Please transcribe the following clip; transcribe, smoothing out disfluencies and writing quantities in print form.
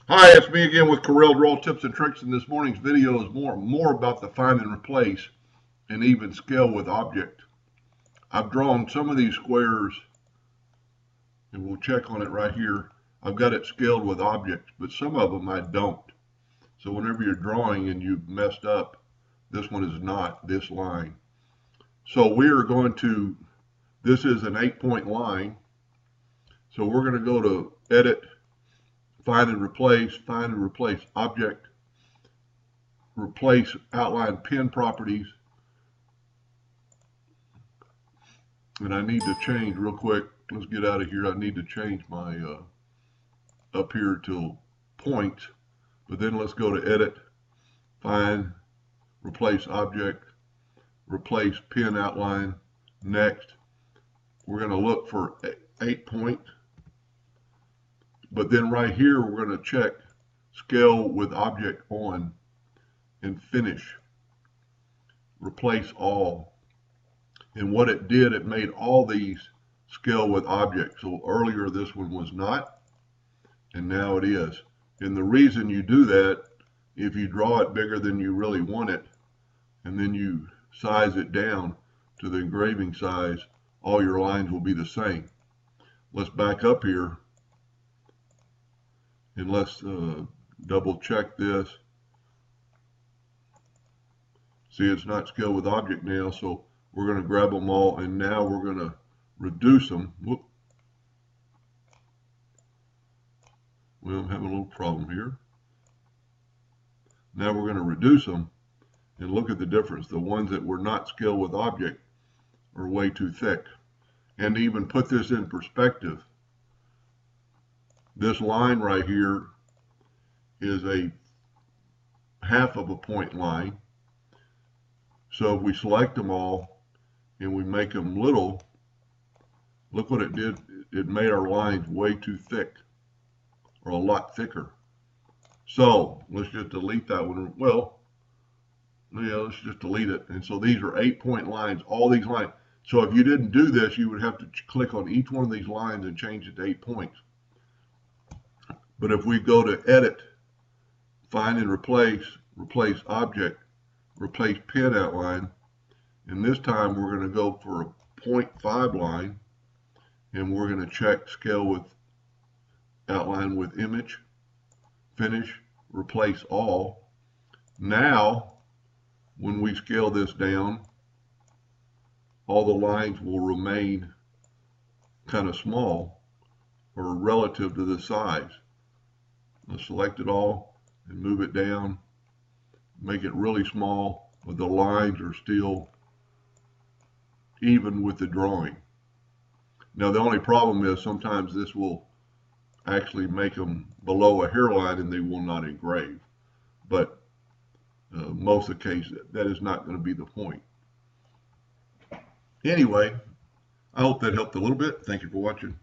Hi, it's me again with Corel Draw Tips and Tricks, and this morning's video is more about the find and replace and even scale with object. I've drawn some of these squares, and we'll check on it right here. I've got it scaled with objects, but some of them I don't. So whenever you're drawing and you've messed up, this one is not this line. So we are going to, this is an 8-point line. So we're going to go to Edit, find and replace object, replace outline pin properties. And I need to change real quick. Let's get out of here. I need to change my up here to points. But then let's go to Edit, Find, Replace Object, Replace Pin Outline. Next, we're going to look for 8 point. But then right here, we're going to check Scale with Object On and Finish. Replace All. And what it did, it made all these scale with objects. So earlier this one was not, and now it is. And the reason you do that, if you draw it bigger than you really want it, and then you size it down to the engraving size, all your lines will be the same. Let's back up here, and let's double check this. See, it's not scale with object now, so we're going to grab them all, and now we're going to reduce them. Whoop. Well, I'm having a little problem here. Now we're going to reduce them, and look at the difference. The ones that were not scale with object are way too thick. And to even put this in perspective, this line right here is a half of a point line. So if we select them all, and we make them little, look what it did. It made our lines way too thick, or a lot thicker. So let's just delete that one. Well, yeah, let's just delete it. And so these are 8-point lines, all these lines. So if you didn't do this, you would have to click on each one of these lines and change it to 8 points. But if we go to Edit, Find and Replace, Replace Object, Replace Pin Outline, and this time we're going to go for a 0.5 line, and we're going to check Scale with Outline with Image, Finish, Replace All. Now, when we scale this down, all the lines will remain kind of small, or relative to the size. Let's select it all and move it down, make it really small, but the lines are still even with the drawing. Now the only problem is sometimes this will actually make them below a hairline and they will not engrave. But most of the case, that is not going to be the point. Anyway, I hope that helped a little bit. Thank you for watching.